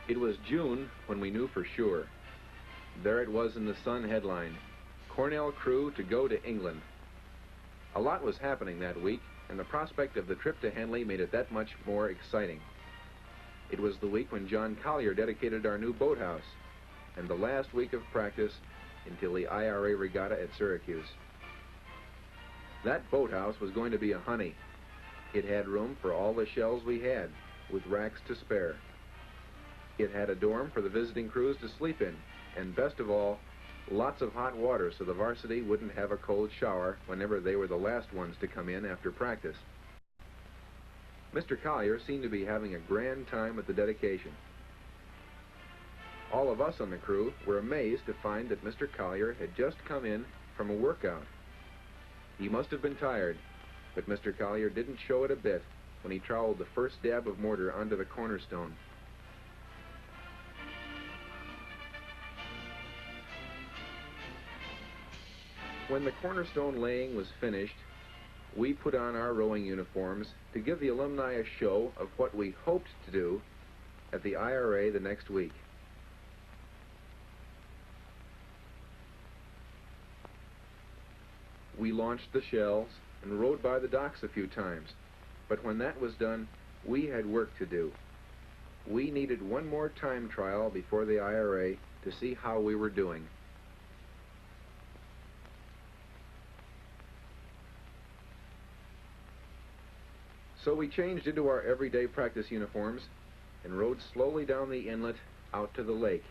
It was June when we knew for sure. There it was in the Sun headline, Cornell crew to go to England. A lot was happening that week, and the prospect of the trip to Henley made it that much more exciting. It was the week when John Collier dedicated our new boathouse, and the last week of practice until the IRA Regatta at Syracuse. That boathouse was going to be a honey. It had room for all the shells we had, with racks to spare. It had a dorm for the visiting crews to sleep in, and best of all, lots of hot water so the varsity wouldn't have a cold shower whenever they were the last ones to come in after practice. Mr. Collier seemed to be having a grand time at the dedication. All of us on the crew were amazed to find that Mr. Collier had just come in from a workout. He must have been tired, but Mr. Collier didn't show it a bit when he troweled the first dab of mortar onto the cornerstone. When the cornerstone laying was finished, we put on our rowing uniforms to give the alumni a show of what we hoped to do at the IRA the next week. We launched the shells and rowed by the docks a few times, but when that was done, we had work to do. We needed one more time trial before the IRA to see how we were doing. So we changed into our everyday practice uniforms and rowed slowly down the inlet out to the lake.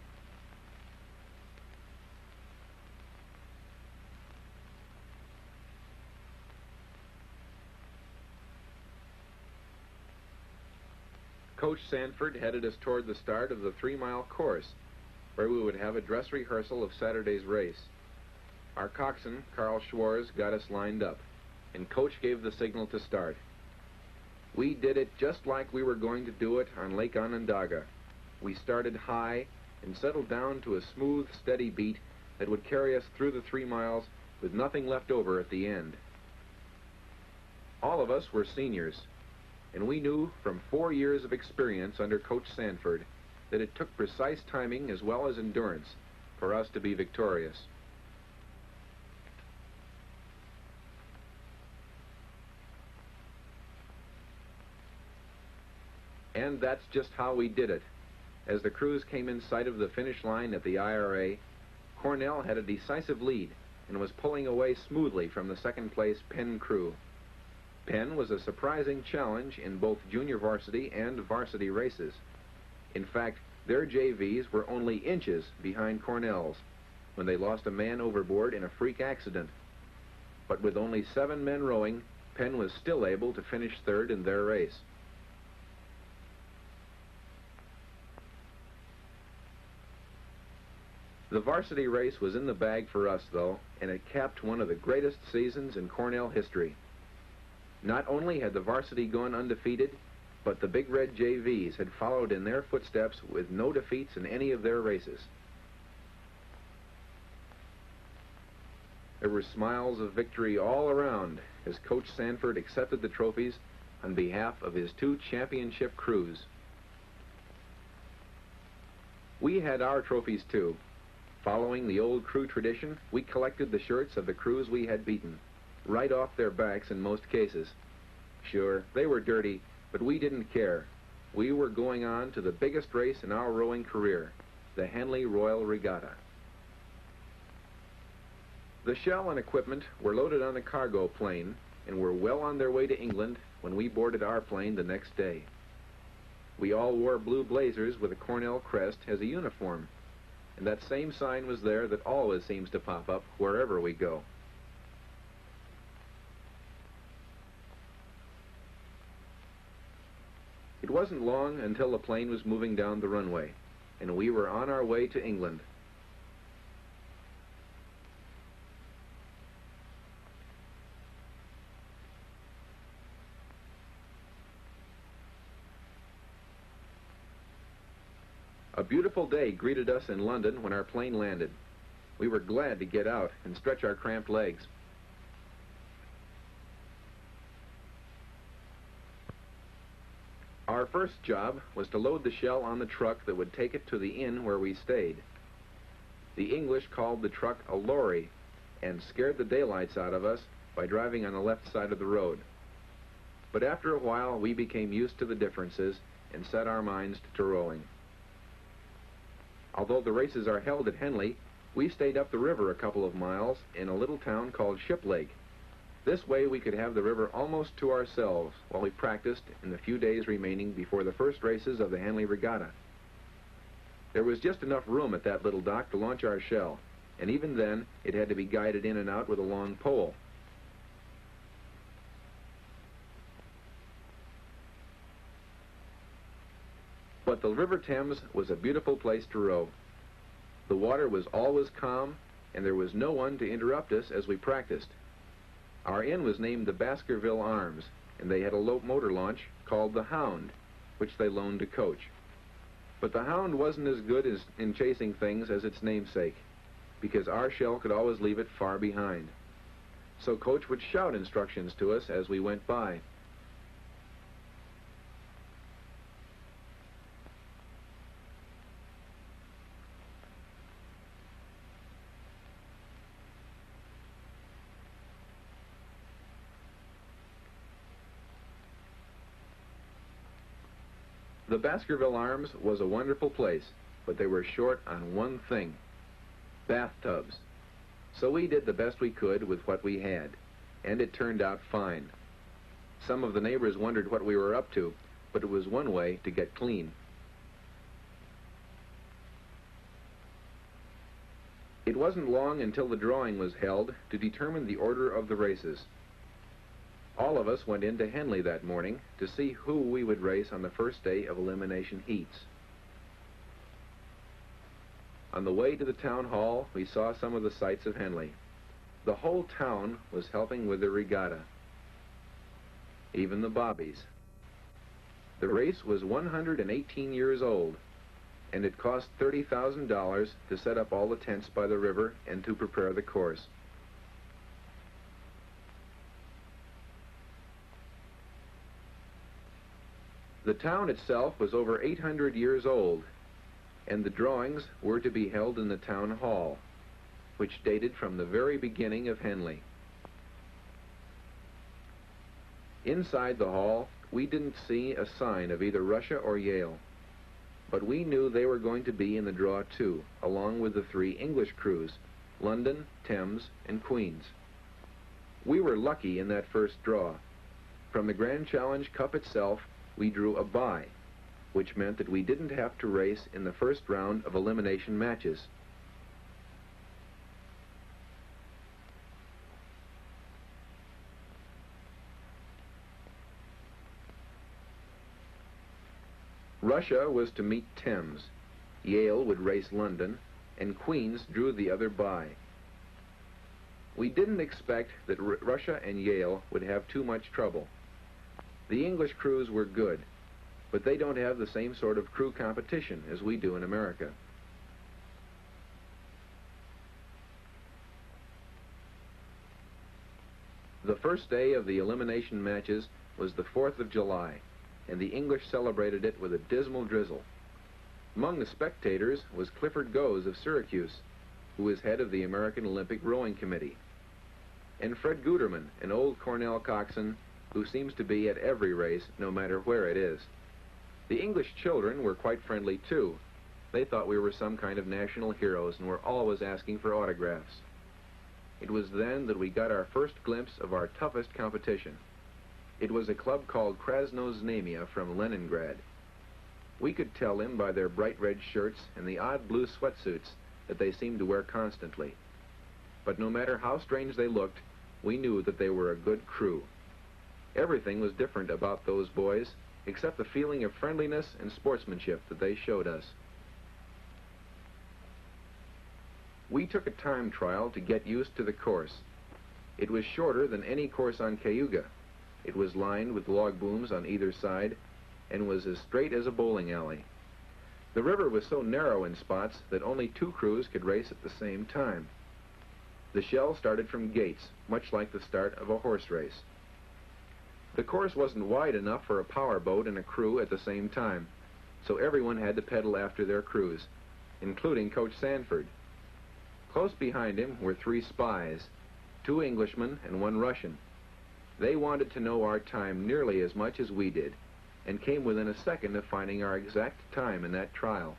Coach Sanford headed us toward the start of the 3-mile course, where we would have a dress rehearsal of Saturday's race. Our coxswain, Carl Schwarz, got us lined up, and Coach gave the signal to start. We did it just like we were going to do it on Lake Onondaga. We started high and settled down to a smooth, steady beat that would carry us through the 3 miles with nothing left over at the end. All of us were seniors, and we knew from 4 years of experience under Coach Sanford that it took precise timing as well as endurance for us to be victorious. And that's just how we did it. As the crews came in sight of the finish line at the IRA, Cornell had a decisive lead and was pulling away smoothly from the second-place Penn crew. Penn was a surprising challenge in both junior varsity and varsity races. In fact, their JVs were only inches behind Cornell's when they lost a man overboard in a freak accident. But with only 7 men rowing, Penn was still able to finish third in their race. The varsity race was in the bag for us, though, and it capped one of the greatest seasons in Cornell history. Not only had the varsity gone undefeated, but the Big Red JVs had followed in their footsteps with no defeats in any of their races. There were smiles of victory all around as Coach Sanford accepted the trophies on behalf of his 2 championship crews. We had our trophies too. Following the old crew tradition, we collected the shirts of the crews we had beaten, right off their backs in most cases. Sure, they were dirty, but we didn't care. We were going on to the biggest race in our rowing career, the Henley Royal Regatta. The shell and equipment were loaded on a cargo plane and were well on their way to England when we boarded our plane the next day. We all wore blue blazers with a Cornell crest as a uniform, and that same sign was there that always seems to pop up wherever we go. It wasn't long until the plane was moving down the runway, and we were on our way to England. A beautiful day greeted us in London when our plane landed. We were glad to get out and stretch our cramped legs. Our Our first job was to load the shell on the truck that would take it to the inn where we stayed. The English called the truck a lorry and scared the daylights out of us by driving on the left side of the road. But after a while, we became used to the differences and set our minds to rowing. Although the races are held at Henley, we stayed up the river a couple of miles in a little town called Ship Lake. This way we could have the river almost to ourselves while we practiced in the few days remaining before the first races of the Henley Regatta. There was just enough room at that little dock to launch our shell, and even then it had to be guided in and out with a long pole. But the River Thames was a beautiful place to row. The water was always calm, and there was no one to interrupt us as we practiced. Our inn was named the Baskerville Arms, and they had a motor launch called the Hound, which they loaned to Coach. But the Hound wasn't as good in chasing things as its namesake, because our shell could always leave it far behind. So Coach would shout instructions to us as we went by. The Baskerville Arms was a wonderful place, but they were short on one thing: bathtubs. So we did the best we could with what we had, and it turned out fine. Some of the neighbors wondered what we were up to, but it was one way to get clean. It wasn't long until the drawing was held to determine the order of the races. All of us went into Henley that morning to see who we would race on the first day of elimination heats. On the way to the town hall, we saw some of the sights of Henley. The whole town was helping with the regatta, even the bobbies. The race was 118 years old, and it cost $30,000 to set up all the tents by the river and to prepare the course. The town itself was over 800 years old, and the drawings were to be held in the town hall, which dated from the very beginning of Henley. Inside the hall, we didn't see a sign of either Russia or Yale, but we knew they were going to be in the draw too, along with the 3 English crews, London, Thames, and Queen's. We were lucky in that first draw. From the Grand Challenge Cup itself, we drew a bye, which meant that we didn't have to race in the first round of elimination matches. Russia was to meet Thames, Yale would race London, and Queen's drew the other bye. We didn't expect that Russia and Yale would have too much trouble. The English crews were good, but they don't have the same sort of crew competition as we do in America. The first day of the elimination matches was the 4th of July, and the English celebrated it with a dismal drizzle. Among the spectators was Clifford Goes of Syracuse, who was head of the American Olympic Rowing Committee, and Fred Guterman, an old Cornell coxswain who seems to be at every race, no matter where it is. The English children were quite friendly, too. They thought we were some kind of national heroes and were always asking for autographs. It was then that we got our first glimpse of our toughest competition. It was a club called Krasnoznamia from Leningrad. We could tell them by their bright red shirts and the odd blue sweatsuits that they seemed to wear constantly. But no matter how strange they looked, we knew that they were a good crew. Everything was different about those boys, except the feeling of friendliness and sportsmanship that they showed us. We took a time trial to get used to the course. It was shorter than any course on Cayuga. It was lined with log booms on either side and was as straight as a bowling alley. The river was so narrow in spots that only 2 crews could race at the same time. The shell started from gates, much like the start of a horse race. The course wasn't wide enough for a power boat and a crew at the same time, so everyone had to pedal after their crews, including Coach Sanford. Close behind him were 3 spies, 2 Englishmen and 1 Russian. They wanted to know our time nearly as much as we did, and came within a second of finding our exact time in that trial.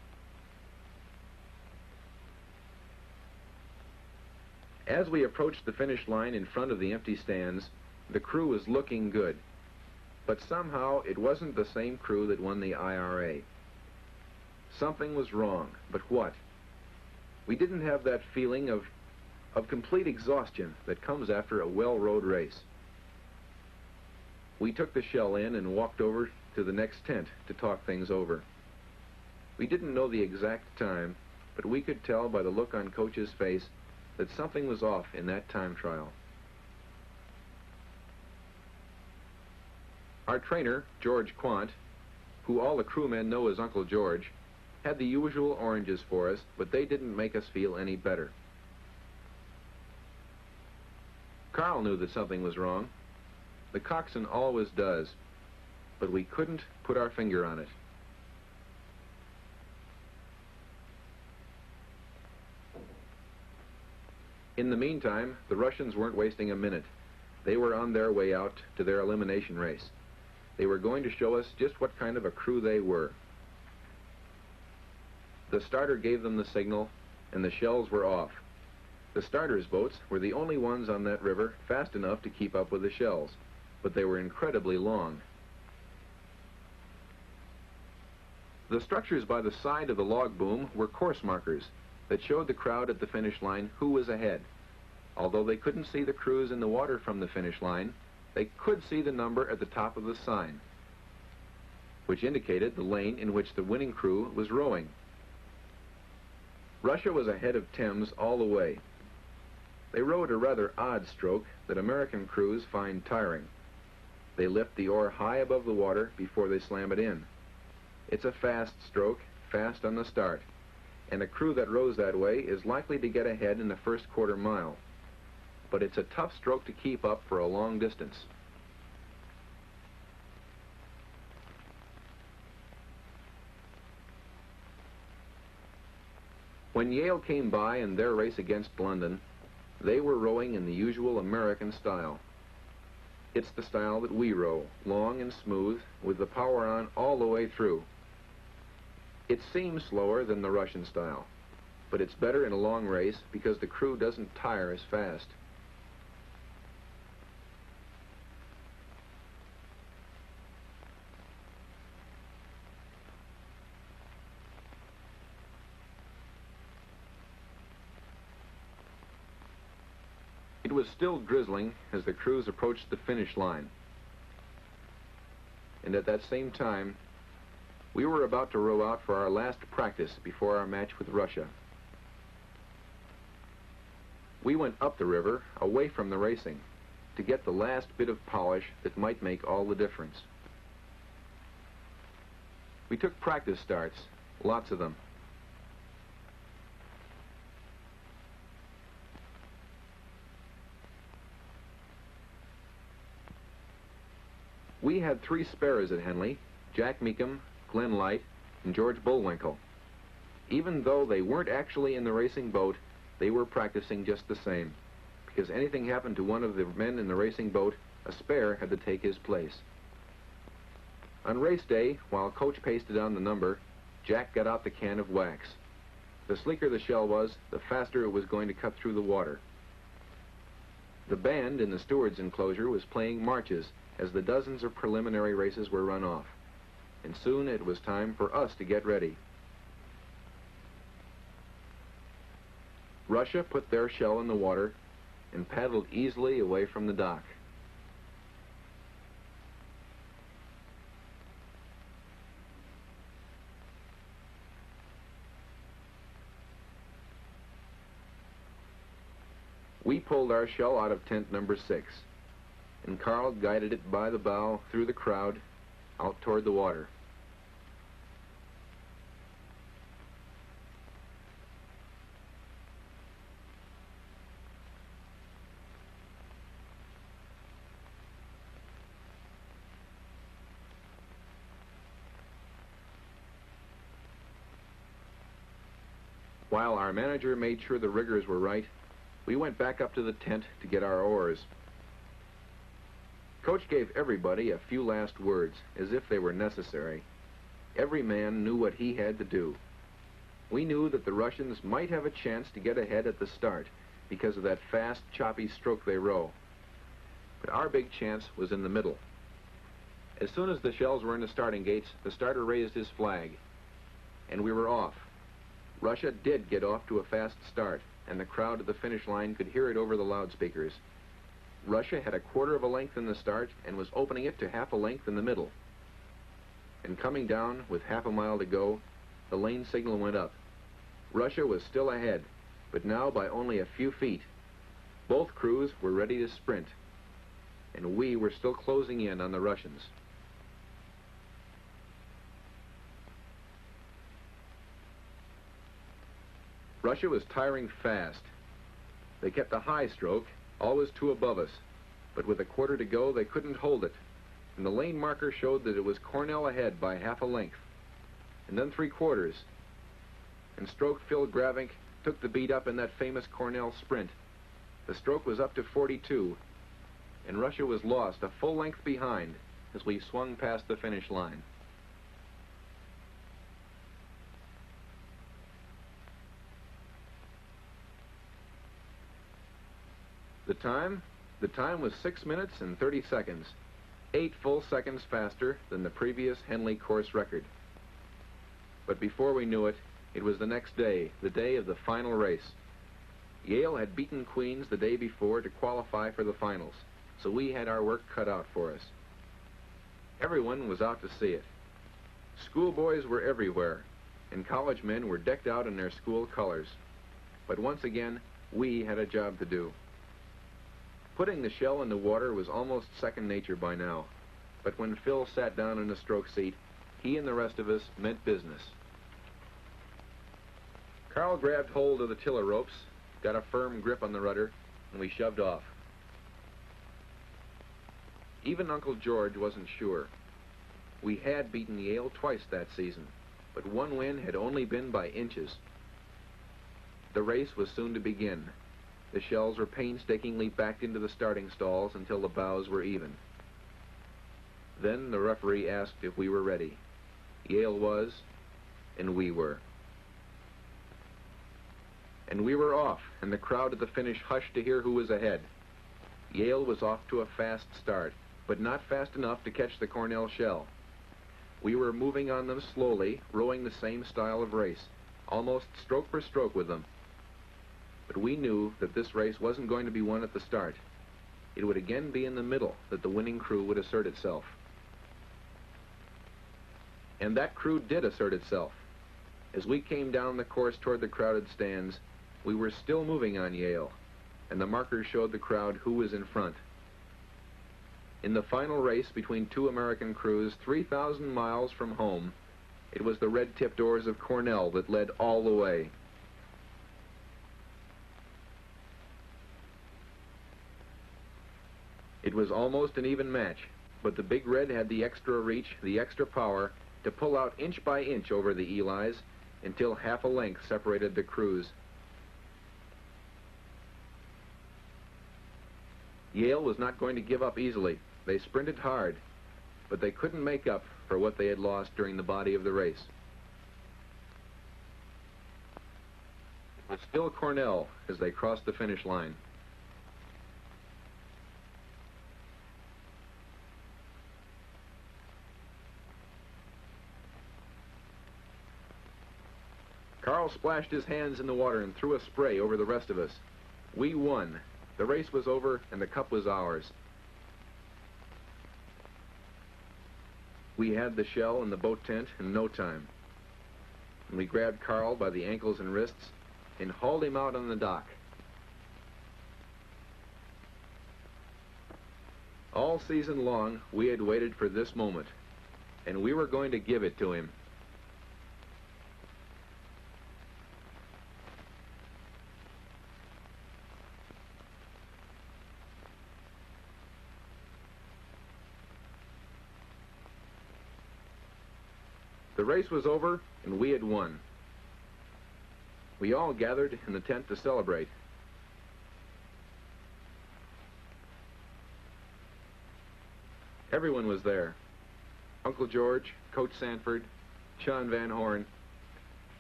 As we approached the finish line in front of the empty stands, the crew was looking good, but somehow it wasn't the same crew that won the IRA. Something was wrong, but what? We didn't have that feeling of complete exhaustion that comes after a well-rowed race. We took the shell in and walked over to the next tent to talk things over. We didn't know the exact time, but we could tell by the look on Coach's face that something was off in that time trial. Our trainer, George Quant, who all the crewmen know as Uncle George, had the usual oranges for us, but they didn't make us feel any better. Carl knew that something was wrong. The coxswain always does, but we couldn't put our finger on it. In the meantime, the Russians weren't wasting a minute. They were on their way out to their elimination race. They were going to show us just what kind of a crew they were. The starter gave them the signal, and the shells were off. The starters' boats were the only ones on that river fast enough to keep up with the shells, but they were incredibly long. The structures by the side of the log boom were course markers that showed the crowd at the finish line who was ahead. Although they couldn't see the crews in the water from the finish line, they could see the number at the top of the sign, which indicated the lane in which the winning crew was rowing. Russia was ahead of Thames all the way. They rowed a rather odd stroke that American crews find tiring. They lift the oar high above the water before they slam it in. It's a fast stroke, fast on the start, and a crew that rows that way is likely to get ahead in the first quarter mile. But it's a tough stroke to keep up for a long distance. When Yale came by in their race against London, they were rowing in the usual American style. It's the style that we row, long and smooth, with the power on all the way through. It seems slower than the Russian style, but it's better in a long race because the crew doesn't tire as fast. It was still drizzling as the crews approached the finish line. And at that same time, we were about to row out for our last practice before our match with Russia. We went up the river, away from the racing, to get the last bit of polish that might make all the difference. We took practice starts, lots of them. We had 3 sparrows at Henley, Jack Meekum, Glenn Light, and George Bullwinkle. Even though they weren't actually in the racing boat, they were practicing just the same, because anything happened to one of the men in the racing boat, a spare had to take his place. On race day, while Coach pasted on the number, Jack got out the can of wax. The sleeker the shell was, the faster it was going to cut through the water. The band in the steward's enclosure was playing marches as the dozens of preliminary races were run off, and soon it was time for us to get ready. Russia put their shell in the water and paddled easily away from the dock. We pulled our shell out of tent number 6, and Carl guided it by the bow through the crowd out toward the water. While our manager made sure the riggers were right, we went back up to the tent to get our oars. Coach gave everybody a few last words, as if they were necessary. Every man knew what he had to do. We knew that the Russians might have a chance to get ahead at the start because of that fast, choppy stroke they row. But our big chance was in the middle. As soon as the shells were in the starting gates, the starter raised his flag, and we were off. Russia did get off to a fast start, and the crowd at the finish line could hear it over the loudspeakers. Russia had a quarter of a length in the start and was opening it to half a length in the middle. And coming down with half a mile to go, the lane signal went up. Russia was still ahead, but now by only a few feet. Both crews were ready to sprint, and we were still closing in on the Russians. Russia was tiring fast. They kept a high stroke, always two above us, but with a quarter to go, they couldn't hold it, and the lane marker showed that it was Cornell ahead by half a length, and then 3/4, and stroke Phil Gravink took the beat up in that famous Cornell sprint. The stroke was up to 42, and Russia was lost a full length behind as we swung past the finish line. The time was 6 minutes and 30 seconds, 8 full seconds faster than the previous Henley course record. But before we knew it, it was the next day, the day of the final race. Yale had beaten Queens the day before to qualify for the finals, so we had our work cut out for us. Everyone was out to see it. Schoolboys were everywhere, and college men were decked out in their school colors. But once again, we had a job to do. Putting the shell in the water was almost second nature by now, but when Phil sat down in the stroke seat, he and the rest of us meant business. Carl grabbed hold of the tiller ropes, got a firm grip on the rudder, and we shoved off. Even Uncle George wasn't sure. We had beaten Yale twice that season, but one win had only been by inches. The race was soon to begin. The shells were painstakingly backed into the starting stalls until the bows were even. Then the referee asked if we were ready. Yale was, and we were. And we were off, and the crowd at the finish hushed to hear who was ahead. Yale was off to a fast start, but not fast enough to catch the Cornell shell. We were moving on them slowly, rowing the same style of race, almost stroke for stroke with them. But we knew that this race wasn't going to be won at the start. It would again be in the middle that the winning crew would assert itself. And that crew did assert itself. As we came down the course toward the crowded stands, we were still moving on Yale, and the markers showed the crowd who was in front. In the final race between two American crews 3,000 miles from home, it was the red-tipped oars of Cornell that led all the way. It was almost an even match, but the Big Red had the extra reach, the extra power, to pull out inch by inch over the Elis until half a length separated the crews. Yale was not going to give up easily. They sprinted hard, but they couldn't make up for what they had lost during the body of the race. It was still Cornell as they crossed the finish line. Carl splashed his hands in the water and threw a spray over the rest of us. We won. The race was over, and the cup was ours. We had the shell in the boat tent in no time. And we grabbed Carl by the ankles and wrists and hauled him out on the dock. All season long, we had waited for this moment, and we were going to give it to him. The race was over, and we had won. We all gathered in the tent to celebrate. Everyone was there. Uncle George, Coach Sanford, Sean Van Horn.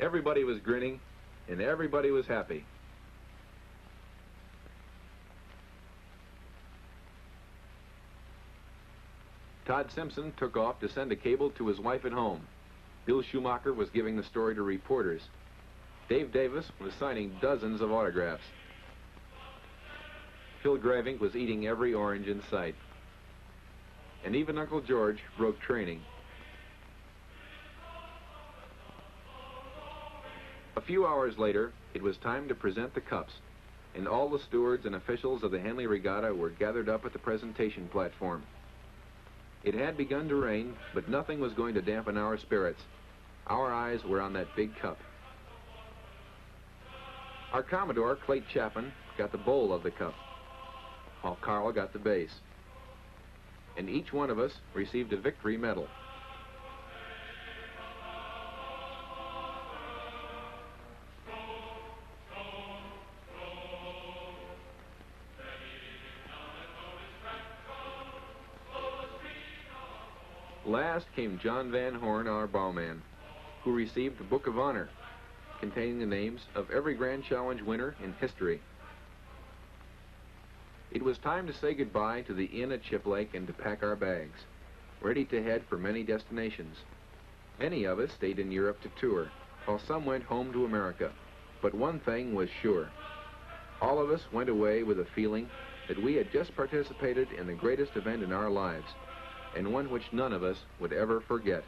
Everybody was grinning, and everybody was happy. Todd Simpson took off to send a cable to his wife at home. Bill Schumacher was giving the story to reporters. Dave Davis was signing dozens of autographs. Phil Gravink was eating every orange in sight. And even Uncle George broke training. A few hours later, it was time to present the cups, and all the stewards and officials of the Henley Regatta were gathered up at the presentation platform. It had begun to rain, but nothing was going to dampen our spirits. Our eyes were on that big cup. Our Commodore, Clayt Chapman, got the bowl of the cup, while Carl got the base. And each one of us received a victory medal. Last came John Van Horn, our bowman, who received the Book of Honor, containing the names of every Grand Challenge winner in history. It was time to say goodbye to the inn at Chip Lake and to pack our bags, ready to head for many destinations. Many of us stayed in Europe to tour, while some went home to America. But one thing was sure. All of us went away with a feeling that we had just participated in the greatest event in our lives, and one which none of us would ever forget.